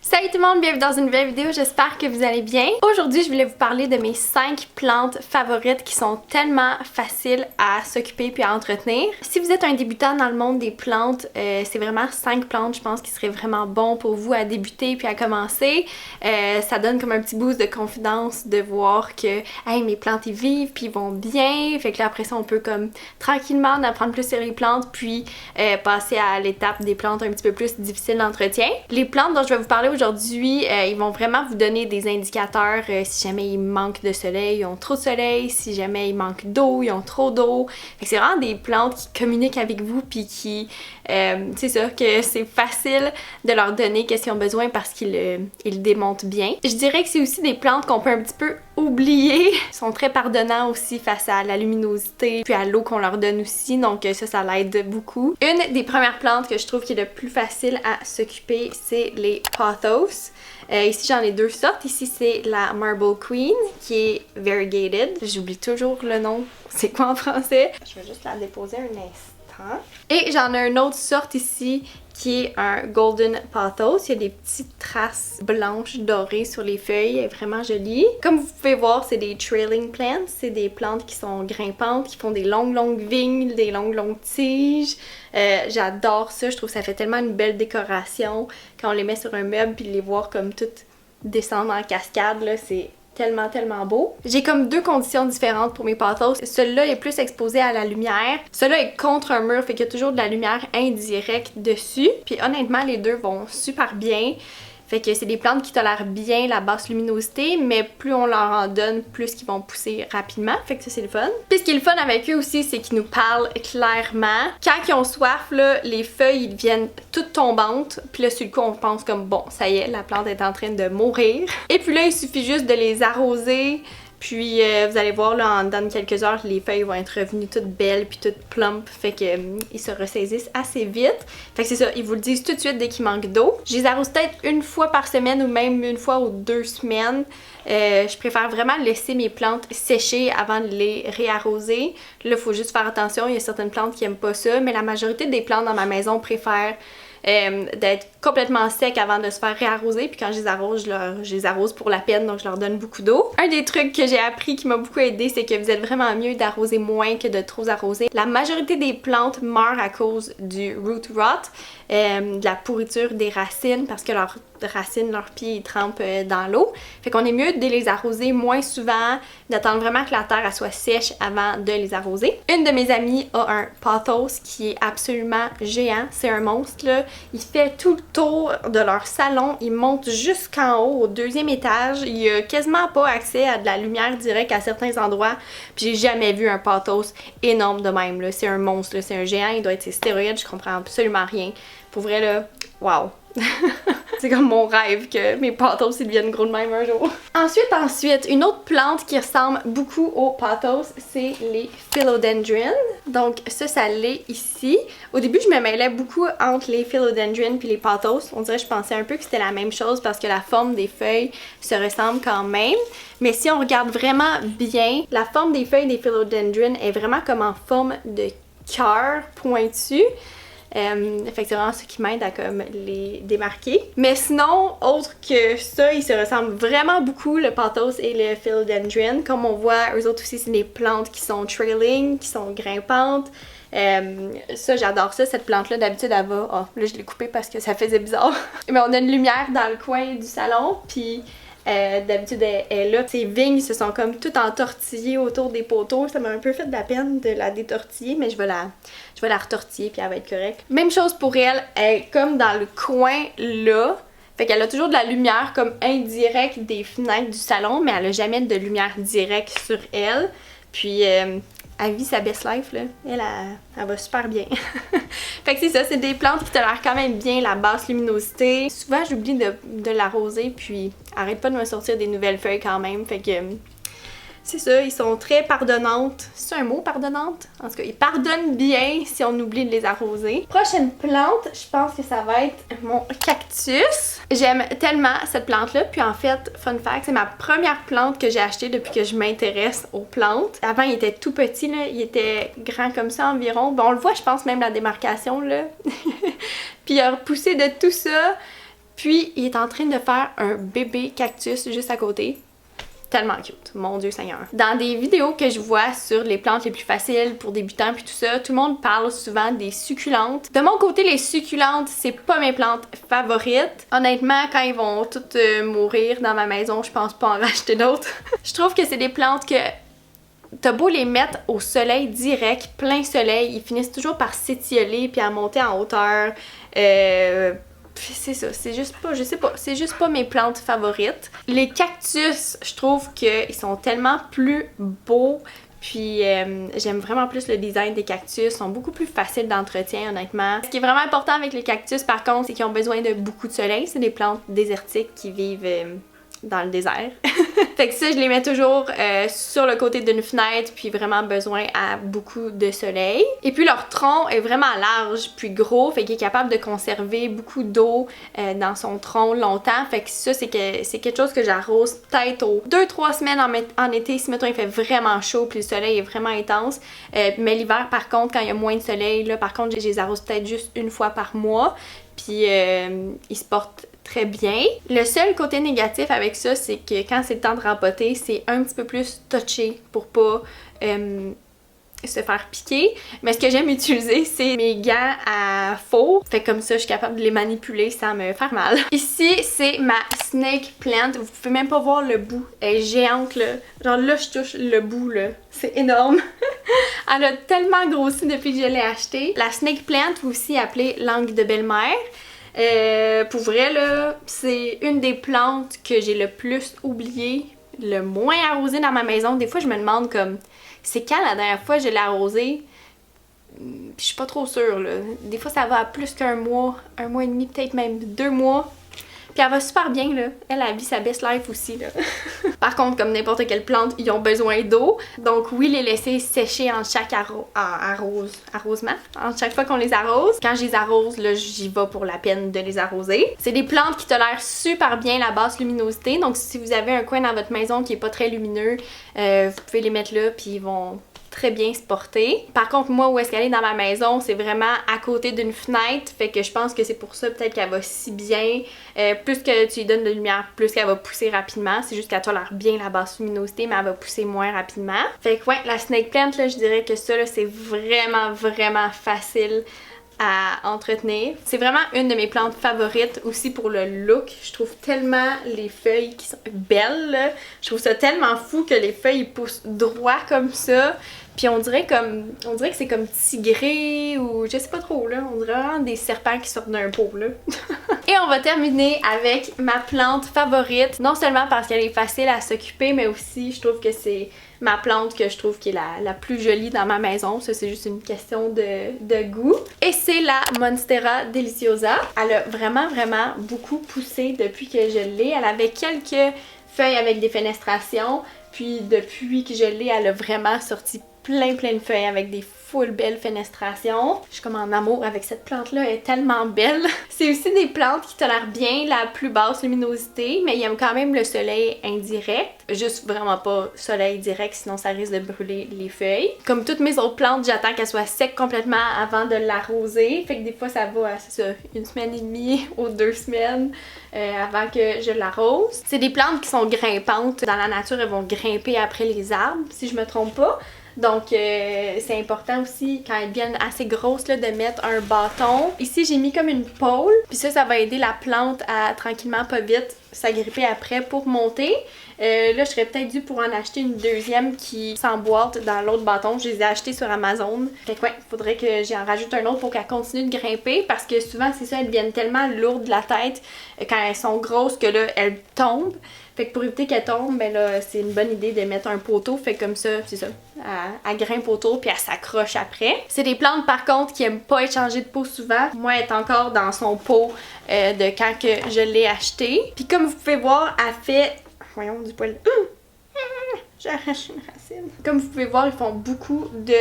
Salut tout le monde, bienvenue dans une nouvelle vidéo, j'espère que vous allez bien. Aujourd'hui, je voulais vous parler de mes 5 plantes favorites qui sont tellement faciles à s'occuper puis à entretenir. Si vous êtes un débutant dans le monde des plantes, c'est vraiment 5 plantes, je pense, qui seraient vraiment bon pour vous à débuter puis à commencer. Ça donne comme un petit boost de confidence de voir que hey, mes plantes ils vivent puis ils vont bien. Fait que là après ça, on peut comme tranquillement en apprendre plus sur les plantes puis passer à l'étape des plantes un petit peu plus difficiles d'entretien. Les plantes dont je vais vous parler aujourd'hui, ils vont vraiment vous donner des indicateurs si jamais il manque de soleil, ils ont trop de soleil, si jamais il manque d'eau, ils ont trop d'eau. C'est vraiment des plantes qui communiquent avec vous puis qui, c'est ça, que c'est facile de leur donner qu'est-ce qu'ils ont besoin parce qu'ils démontent bien. Je dirais que c'est aussi des plantes qu'on peut un petit peu oublier. Ils sont très pardonnants aussi face à la luminosité puis à l'eau qu'on leur donne aussi, donc ça l'aide beaucoup. Une des premières plantes que je trouve qui est le plus facile à s'occuper, c'est les pothos. Ici j'en ai deux sortes. Ici c'est la Marble Queen qui est variegated. J'oublie toujours le nom. C'est quoi en français? Je vais juste la déposer un instant. Et j'en ai une autre sorte ici qui est un Golden Pothos. Il y a des petites traces blanches dorées sur les feuilles, elle est vraiment jolie. Comme vous pouvez voir, c'est des trailing plants, c'est des plantes qui sont grimpantes, qui font des longues vignes, des longues tiges. J'adore ça, je trouve que ça fait tellement une belle décoration quand on les met sur un meuble puis les voir comme toutes descendre en cascade, là, c'est tellement beau. J'ai comme deux conditions différentes pour mes pothos. Celui-là est plus exposé à la lumière. Celui-là est contre un mur, fait qu'il y a toujours de la lumière indirecte dessus. Puis honnêtement, les deux vont super bien. Fait que c'est des plantes qui tolèrent bien la basse luminosité, mais plus on leur en donne, plus ils vont pousser rapidement. Fait que ça, c'est le fun. Puis ce qui est le fun avec eux aussi, c'est qu'ils nous parlent clairement. Quand ils ont soif, là, les feuilles, ils deviennent toutes tombantes. Puis là, sur le coup, on pense comme, bon, ça y est, la plante est en train de mourir. Et puis là, il suffit juste de les arroser. Puis vous allez voir là, dans quelques heures, les feuilles vont être revenues toutes belles puis toutes plump, fait que ils se ressaisissent assez vite. Fait que c'est ça, ils vous le disent tout de suite dès qu'il manque d'eau. Je les arrose peut-être une fois par semaine ou même une fois ou 2 semaines. Je préfère vraiment laisser mes plantes sécher avant de les réarroser. Là, il faut juste faire attention, il y a certaines plantes qui aiment pas ça, mais la majorité des plantes dans ma maison préfèrent d'être complètement sec avant de se faire réarroser, puis quand je les arrose, je les arrose pour la peine, donc je leur donne beaucoup d'eau. Un des trucs que j'ai appris qui m'a beaucoup aidé, c'est que vous êtes vraiment mieux d'arroser moins que de trop arroser. La majorité des plantes meurent à cause du root rot, de la pourriture des racines, parce que leurs racines, leurs pieds, ils trempent dans l'eau. Fait qu'on est mieux de les arroser moins souvent, d'attendre vraiment que la terre elle soit sèche avant de les arroser. Une de mes amies a un pothos qui est absolument géant, c'est un monstre là. Il fait tout le tour de leur salon, il monte jusqu'en haut au 2e étage, il y a quasiment pas accès à de la lumière directe à certains endroits, puis j'ai jamais vu un pothos énorme de même là. C'est un monstre, là. C'est un géant, il doit être ses stéroïdes, je comprends absolument rien. Pour vrai là, wow! C'est comme mon rêve que mes pothos ils deviennent gros de même un jour. Ensuite, une autre plante qui ressemble beaucoup aux pothos, c'est les philodendrons. Donc ça l'est ici. Au début, je me mêlais beaucoup entre les philodendrons puis les pothos. On dirait que je pensais un peu que c'était la même chose parce que la forme des feuilles se ressemble quand même. Mais si on regarde vraiment bien, la forme des feuilles des philodendrons est vraiment comme en forme de cœur pointu. Fait que c'est vraiment ça qui m'aide à comme les démarquer. Mais sinon, autre que ça, ils se ressemblent vraiment beaucoup, le pothos et le philodendron. Comme on voit, eux autres aussi, c'est des plantes qui sont trailing, qui sont grimpantes. Ça, j'adore ça. Cette plante-là, d'habitude, elle va... Oh, là, je l'ai coupée parce que ça faisait bizarre. Mais on a une lumière dans le coin du salon, puis... d'habitude elle est là. Ces vignes se sont comme toutes entortillées autour des poteaux. Ça m'a un peu fait de la peine de la détortiller, mais je vais la retortiller puis elle va être correcte. Même chose pour elle, elle est comme dans le coin là. Fait qu'elle a toujours de la lumière comme indirecte des fenêtres du salon, mais elle a jamais de lumière directe sur elle. Puis elle vit sa best life là. Elle va super bien. Fait que c'est ça, c'est des plantes qui tolèrent quand même bien la basse luminosité. Souvent j'oublie de l'arroser, puis arrête pas de me sortir des nouvelles feuilles quand même. Fait que c'est ça, ils sont très pardonnantes. C'est un mot, pardonnante? En tout cas, ils pardonnent bien si on oublie de les arroser. Prochaine plante, je pense que ça va être mon cactus. J'aime tellement cette plante-là. Puis en fait, fun fact, c'est ma première plante que j'ai achetée depuis que je m'intéresse aux plantes. Avant, il était tout petit, là. Il était grand comme ça environ. Bon, on le voit, je pense, même la démarcation, là. Puis il a repoussé de tout ça. Puis il est en train de faire un bébé cactus juste à côté. Tellement cute, mon Dieu Seigneur. Dans des vidéos que je vois sur les plantes les plus faciles pour débutants puis tout ça, tout le monde parle souvent des succulentes. De mon côté, les succulentes, c'est pas mes plantes favorites. Honnêtement, quand ils vont toutes mourir dans ma maison, je pense pas en racheter d'autres. Je trouve que c'est des plantes que t'as beau les mettre au soleil direct, plein soleil, ils finissent toujours par s'étioler puis à monter en hauteur. C'est ça, c'est juste pas, je sais pas, c'est juste pas mes plantes favorites. Les cactus, je trouve qu'ils sont tellement plus beaux, puis j'aime vraiment plus le design des cactus, ils sont beaucoup plus faciles d'entretien honnêtement. Ce qui est vraiment important avec les cactus par contre, c'est qu'ils ont besoin de beaucoup de soleil, c'est des plantes désertiques qui vivent dans le désert. Fait que ça, je les mets toujours sur le côté d'une fenêtre, puis vraiment besoin à beaucoup de soleil. Et puis leur tronc est vraiment large, puis gros, fait qu'il est capable de conserver beaucoup d'eau dans son tronc longtemps. Fait que ça, c'est quelque chose que j'arrose peut-être aux 2-3 semaines en été, si mettons il fait vraiment chaud, puis le soleil est vraiment intense. Mais l'hiver, par contre, quand il y a moins de soleil, là, par contre, je les arrose peut-être juste une fois par mois. Puis ils se portent très bien. Le seul côté négatif avec ça, c'est que quand c'est le temps de rempoter, c'est un petit peu plus touché pour pas se faire piquer. Mais ce que j'aime utiliser, c'est mes gants à faux. Fait comme ça, je suis capable de les manipuler sans me faire mal. Ici, c'est ma snake plant. Vous pouvez même pas voir le bout. Elle est géante, là. Genre là, je touche le bout, là. C'est énorme. Elle a tellement grossi depuis que je l'ai achetée. La snake plant, aussi appelée langue de belle-mère. Pour vrai, là, c'est une des plantes que j'ai le plus oublié, le moins arrosé dans ma maison. Des fois, je me demande comme, c'est quand la dernière fois que je l'ai arrosée? Je suis pas trop sûre, là. Des fois, ça va à plus qu'un mois et demi, peut-être même 2 mois. Puis elle va super bien, là. Elle vit sa best life aussi, là. Par contre, comme n'importe quelle plante, ils ont besoin d'eau. Donc oui, les laisser sécher en chaque arrosement. En chaque fois qu'on les arrose. Quand je les arrose, là, j'y vais pour la peine de les arroser. C'est des plantes qui tolèrent super bien la basse luminosité. Donc si vous avez un coin dans votre maison qui est pas très lumineux, vous pouvez les mettre là, puis ils vont très bien se porter. Par contre, moi, où est-ce qu'elle est dans ma maison, c'est vraiment à côté d'une fenêtre, fait que je pense que c'est pour ça peut-être qu'elle va si bien. Plus que tu lui donnes de lumière, plus qu'elle va pousser rapidement. C'est juste qu'elle tolère bien la basse luminosité, mais elle va pousser moins rapidement. Fait que ouais, la snake plant, là, je dirais que ça, là, c'est vraiment, vraiment facile à entretenir. C'est vraiment une de mes plantes favorites aussi pour le look. Je trouve tellement les feuilles qui sont belles, là. Je trouve ça tellement fou que les feuilles poussent droit comme ça. Puis on dirait que c'est comme tigré ou je sais pas trop là, on dirait vraiment des serpents qui sortent d'un pot là. Et on va terminer avec ma plante favorite, non seulement parce qu'elle est facile à s'occuper, mais aussi je trouve que c'est ma plante que je trouve qui est la plus jolie dans ma maison. Ça, c'est juste une question de goût. Et c'est la Monstera Deliciosa. Elle a vraiment, vraiment beaucoup poussé depuis que je l'ai. Elle avait quelques feuilles avec des fenestrations. Puis depuis que je l'ai, elle a vraiment sorti plein de feuilles avec des full belles fenestrations. Je suis comme en amour avec cette plante-là, elle est tellement belle. C'est aussi des plantes qui tolèrent bien la plus basse luminosité, mais ils aiment quand même le soleil indirect. Juste vraiment pas soleil direct, sinon ça risque de brûler les feuilles. Comme toutes mes autres plantes, j'attends qu'elles soient secs complètement avant de l'arroser. Fait que des fois ça va, c'est ça, 1 semaine et demie ou 2 semaines avant que je l'arrose. C'est des plantes qui sont grimpantes. Dans la nature, elles vont grimper après les arbres, si je me trompe pas. Donc c'est important aussi quand elles deviennent assez grosses là, de mettre un bâton. Ici j'ai mis comme une pôle, puis ça va aider la plante à tranquillement pas vite s'agripper après pour monter. Là je serais peut-être due pour en acheter une deuxième qui s'emboîte dans l'autre bâton. Je les ai achetés sur Amazon. Fait que ouais, faudrait que j'en rajoute un autre pour qu'elle continue de grimper parce que souvent c'est ça, elles deviennent tellement lourdes de la tête quand elles sont grosses que là elles tombent. Fait que pour éviter qu'elle tombe, ben là, c'est une bonne idée de mettre un poteau. Fait comme ça, c'est ça, elle grimpe autour puis elle s'accroche après. C'est des plantes par contre qui aiment pas être changées de pot souvent. Moi, elle est encore dans son pot de quand que je l'ai acheté. Puis comme vous pouvez voir, elle fait... Voyons, du poil... J'arrache une racine. Comme vous pouvez voir, ils font beaucoup de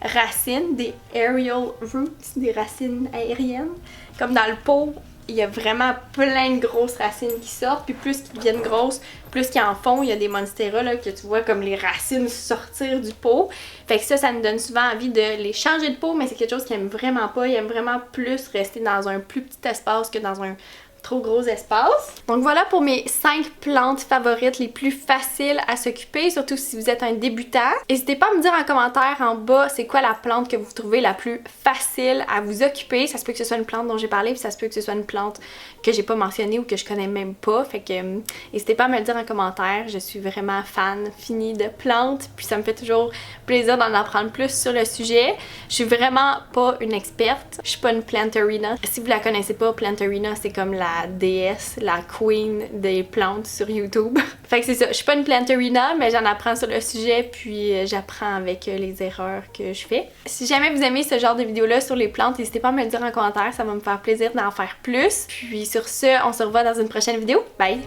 racines, des aerial roots, des racines aériennes. Comme dans le pot, il y a vraiment plein de grosses racines qui sortent, puis plus qu'ils deviennent grosses, plus qu'ils en font. Il y a des monstera là que tu vois comme les racines sortir du pot. Fait que ça nous donne souvent envie de les changer de pot, mais c'est quelque chose qu'ils aiment vraiment pas. Ils aiment vraiment plus rester dans un plus petit espace que dans un trop gros espace. Donc voilà pour mes 5 plantes favorites les plus faciles à s'occuper, surtout si vous êtes un débutant. N'hésitez pas à me dire en commentaire en bas c'est quoi la plante que vous trouvez la plus facile à vous occuper. Ça se peut que ce soit une plante dont j'ai parlé, puis ça se peut que ce soit une plante que j'ai pas mentionnée ou que je connais même pas. Fait que n'hésitez pas à me le dire en commentaire. Je suis vraiment fan finie de plantes, puis ça me fait toujours plaisir d'en apprendre plus sur le sujet. Je suis vraiment pas une experte. Je suis pas une Plantarina. Si vous la connaissez pas, Plantarina c'est comme la déesse, la queen des plantes sur YouTube. Fait que c'est ça, je suis pas une Plantarina, mais j'en apprends sur le sujet, puis j'apprends avec les erreurs que je fais. Si jamais vous aimez ce genre de vidéo-là sur les plantes, n'hésitez pas à me le dire en commentaire, ça va me faire plaisir d'en faire plus. Puis sur ce, on se revoit dans une prochaine vidéo. Bye!